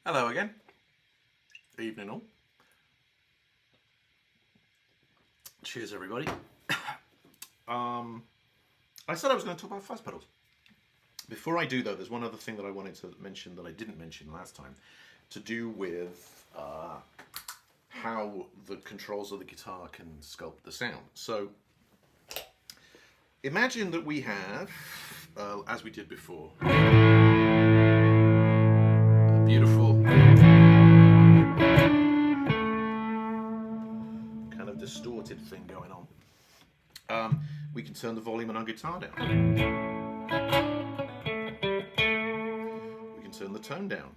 Hello again. Evening all. Cheers everybody. I said I was going to talk about fuzz pedals. Before I do though, there's one other thing that I wanted to mention that I didn't mention last time, to do with how the controls of the guitar can sculpt the sound. So imagine that we have, as we did before, a beautiful kind of distorted thing going on. We can turn the volume on our guitar down. We can turn the tone down.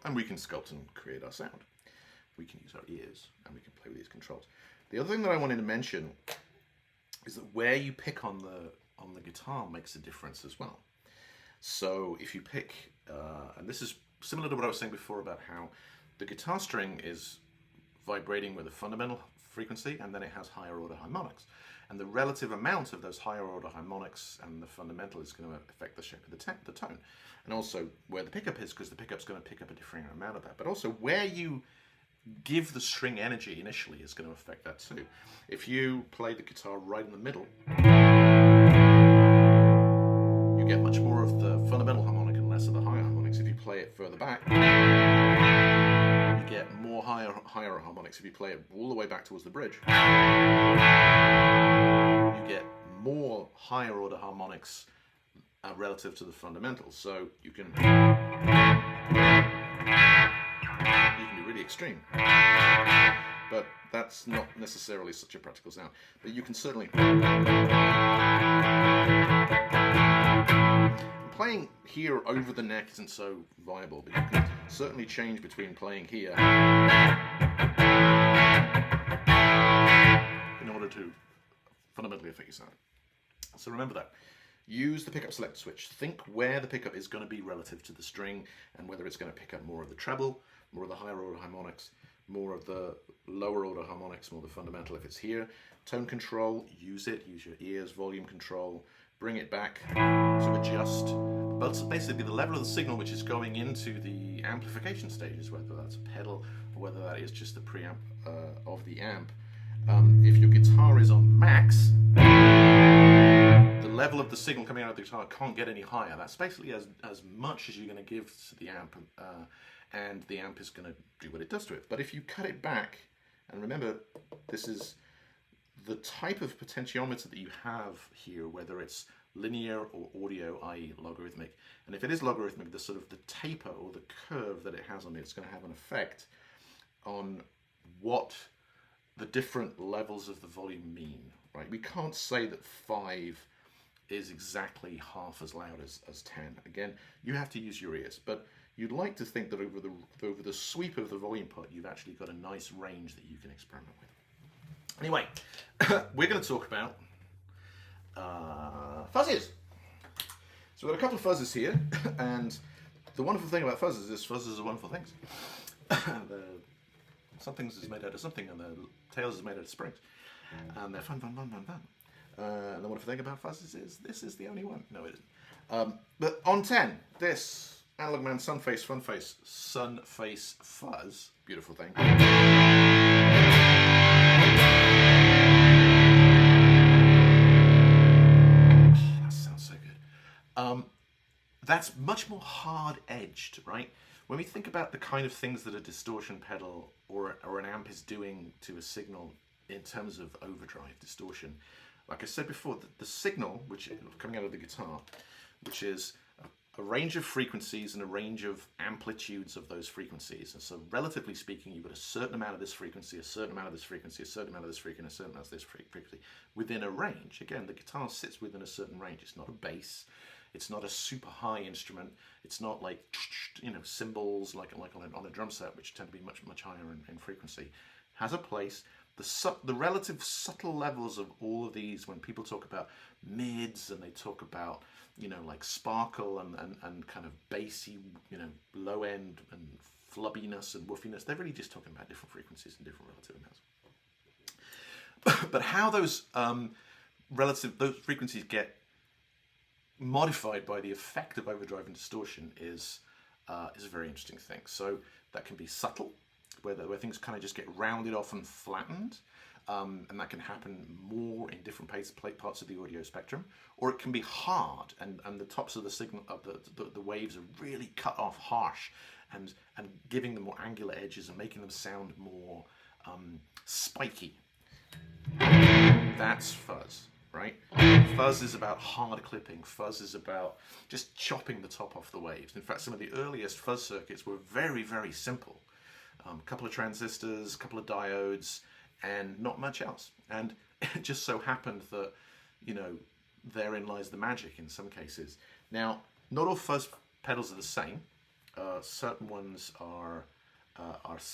And we can sculpt and create our sound. We can use our ears and we can play with these controls. The other thing that I wanted to mention is that where you pick on the guitar makes a difference as well. So if you pick, and this is similar to what I was saying before about how the guitar string is vibrating with a fundamental frequency and then it has higher order harmonics. And the relative amount of those higher order harmonics and the fundamental is going to affect the shape of the tone. And also where the pickup is, because the pickup's going to pick up a different amount of that. But also where you give the string energy initially is going to affect that too. If you play the guitar right in the middle, you get much more of the fundamental harmonic and less of the higher harmonics. If you play it further back, you get more higher harmonics. If you play it all the way back towards the bridge, you get more higher order harmonics relative to the fundamentals. So you can be really extreme, but that's not necessarily such a practical sound. But you can certainly, playing here over the neck isn't so viable, but you can certainly change between playing here in order to fundamentally affect your sound. So remember that. Use the pickup select switch. Think where the pickup is going to be relative to the string and whether it's going to pick up more of the treble, more of the higher order harmonics, more of the lower order harmonics, more of the fundamental if it's here. Tone control, use it. Use your ears, volume control. Bring it back to adjust. But basically the level of the signal which is going into the amplification stages, whether that's a pedal or whether that is just the preamp of the amp. If your guitar is on max, the level of the signal coming out of the guitar can't get any higher. That's basically as much as you're going to give to the amp, and the amp is going to do what it does to it. But if you cut it back, and remember, this is the type of potentiometer that you have here, whether it's linear or audio, i.e. logarithmic. And if it is logarithmic, the sort of the taper or the curve that it has on it is going to have an effect on what the different levels of the volume mean, right? We can't say that 5 is exactly half as loud as 10. Again, you have to use your ears, but you'd like to think that over the sweep of the volume part, you've actually got a nice range that you can experiment with. Anyway, we're going to talk about fuzzes. So we've got a couple of fuzzes here, and the wonderful thing about fuzzes is fuzzes are wonderful things. Some things is made out of something, and the tails is made out of springs, and they're fun. And the wonderful thing about fuzzes is this is the only one. No, it isn't. But on 10, this Analog Man Sunface Fuzz, beautiful thing. That sounds so good. That's much more hard-edged, right? When we think about the kind of things that a distortion pedal or an amp is doing to a signal in terms of overdrive, distortion, like I said before, the signal which is coming out of the guitar, which is a range of frequencies and a range of amplitudes of those frequencies. And so relatively speaking, you've got a certain amount of this frequency, a certain amount of this frequency, a certain amount of this frequency, a certain amount of this frequency within a range. Again, the guitar sits within a certain range. It's not a bass. It's not a super high instrument. It's not like, you know, cymbals like on a drum set, which tend to be much higher in frequency. It has a place. The relative subtle levels of all of these, when people talk about mids and they talk about, you know, like sparkle and kind of bassy, you know, low end and flubbiness and woofiness, they're really just talking about different frequencies and different relative amounts. But how those those frequencies get modified by the effect of overdrive and distortion is a very interesting thing. So that can be subtle, where things kind of just get rounded off and flattened, and that can happen more in different parts of the audio spectrum, or it can be hard, and the tops of the signal of the waves are really cut off harsh, and giving them more angular edges and making them sound more spiky. That's fuzz, right? Fuzz is about hard clipping. Fuzz is about just chopping the top off the waves. In fact, some of the earliest fuzz circuits were very, very simple. A couple of transistors, a couple of diodes, and not much else. And it just so happened that, you know, therein lies the magic in some cases. Now, not all fuzz pedals are the same. Certain ones are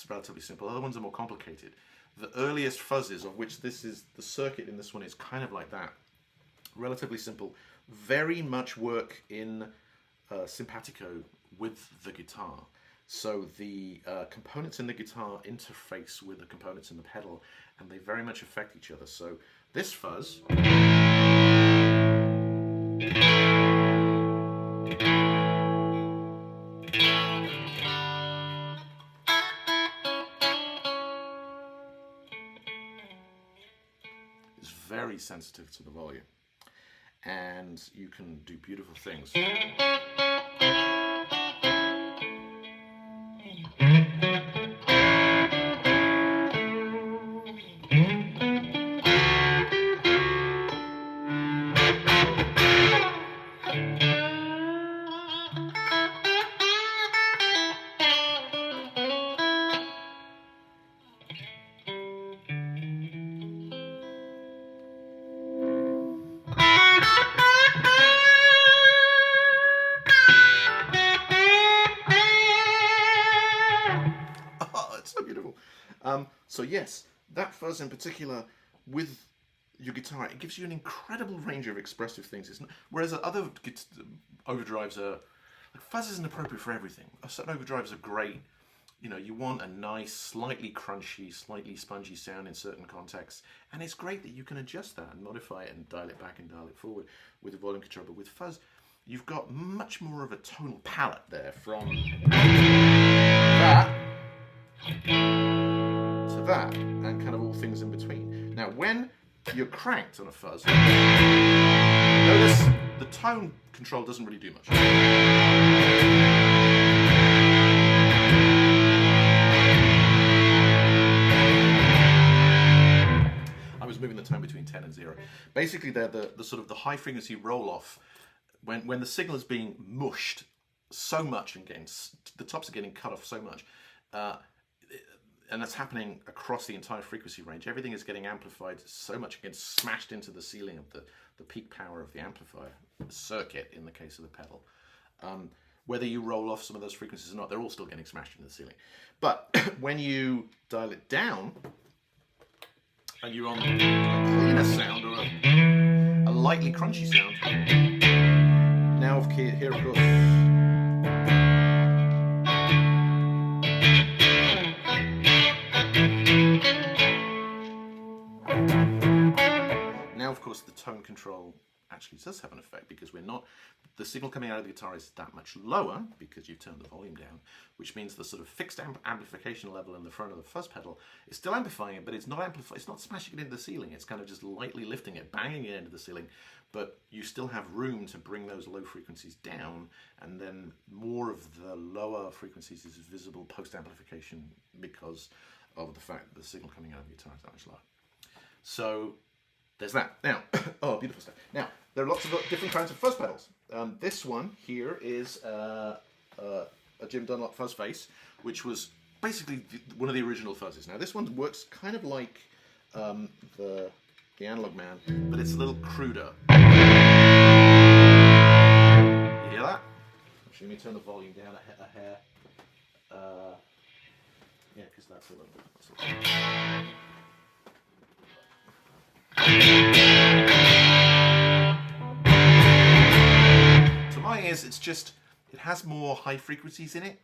relatively simple. Other ones are more complicated. The earliest fuzzes, of which this is the circuit in this one, is kind of like that. Relatively simple. Very much work in simpatico with the guitar. So the components in the guitar interface with the components in the pedal, and they very much affect each other. So this fuzz is very sensitive to the volume, and you can do beautiful things. So yes, that fuzz in particular with your guitar, it gives you an incredible range of expressive things. Whereas other overdrives are, like, fuzz isn't appropriate for everything. Certain overdrives are great. You know, you want a nice, slightly crunchy, slightly spongy sound in certain contexts, and it's great that you can adjust that and modify it and dial it back and dial it forward with the volume control. But with fuzz, you've got much more of a tonal palette there, from that to that, and kind of all things in between. Now, when you're cranked on a fuzz, notice the tone control doesn't really do much. I was moving the tone between 10 and 0. Basically, they're the sort of the high frequency roll off when the signal is being mushed so much and the tops are getting cut off so much. And that's happening across the entire frequency range. Everything is getting amplified so much it gets smashed into the ceiling of the peak power of the amplifier, the circuit in the case of the pedal. Whether you roll off some of those frequencies or not, they're all still getting smashed into the ceiling. But when you dial it down, and you're on a cleaner sound or a lightly crunchy sound, now here of course, the tone control actually does have an effect, because the signal coming out of the guitar is that much lower because you've turned the volume down, which means the sort of fixed amplification level in the front of the fuzz pedal is still amplifying it, but it's not smashing it into the ceiling. It's kind of just lightly lifting it, banging it into the ceiling, but you still have room to bring those low frequencies down, and then more of the lower frequencies is visible post-amplification because of the fact that the signal coming out of the guitar is that much lower. So there's that. Now, oh, beautiful stuff. Now, there are lots of different kinds of fuzz pedals. This one here is a Jim Dunlop fuzz face, which was basically one of the original fuzzes. Now, this one works kind of like the Analog Man, but it's a little cruder. hear that? Actually, let me turn the volume down a hair. Yeah, because that's a little bit. To my ears, it's just, it has more high frequencies in it,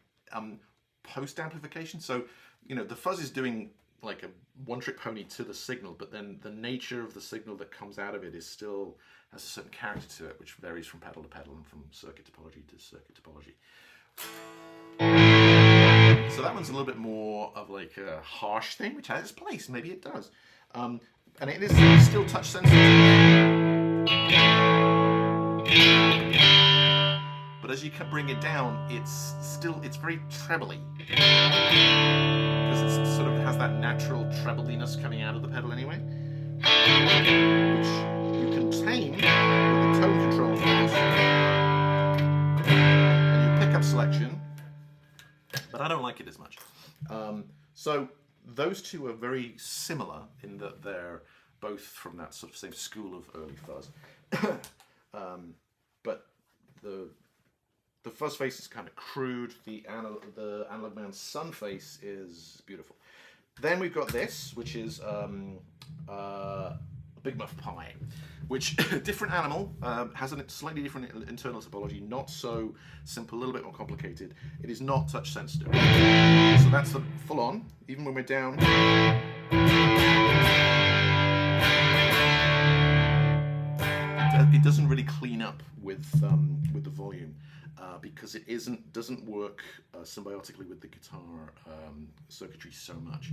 post amplification. So, you know, the fuzz is doing like a one-trick pony to the signal, but then the nature of the signal that comes out of it is still has a certain character to it, which varies from pedal to pedal and from circuit topology to circuit topology. So that one's a little bit more of like a harsh thing, which has its place. Maybe it does, and it is still touch sensitive. But as you can bring it down, it's very trebly. Because it sort of has that natural trebliness coming out of the pedal anyway. Which you can tame with the tone control force and your pickup selection. But I don't like it as much. So those two are very similar in that they're both from that sort of same school of early fuzz. But the fuzz face is kind of crude. The Analog Man Sun face is beautiful. Then we've got this, which is Big Muff Pie, which different animal, has a slightly different internal topology, not so simple, a little bit more complicated. It is not touch sensitive. So that's the full on, even when we're down. It doesn't really clean up with the volume. Because it doesn't work symbiotically with the guitar circuitry so much.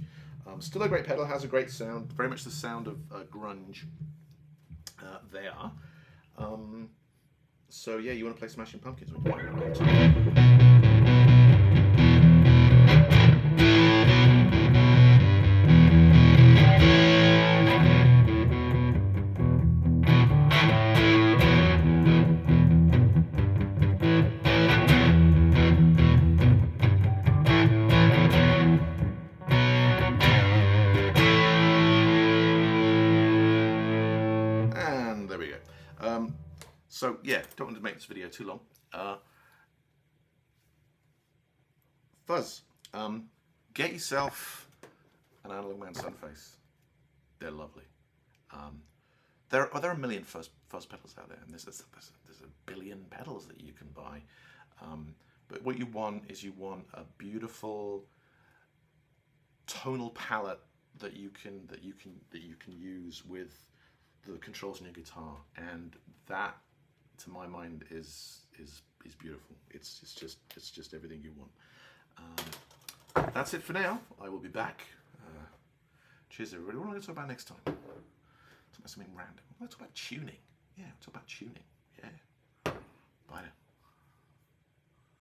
Still a great pedal, has a great sound, very much the sound of grunge there. So yeah, you want to play Smashing Pumpkins? So yeah, don't want to make this video too long. Fuzz, get yourself an Analog Man Sun face. They're lovely. There are a million fuzz pedals out there, and there's a billion pedals that you can buy. But what you want is a beautiful tonal palette that you can use with the controls in your guitar, and that, to my mind, is beautiful. It's just everything you want. That's it for now. I will be back. Cheers, everybody. What am I going to talk about next time? Talk about something random. I'm going to talk about tuning. Yeah, talk about tuning.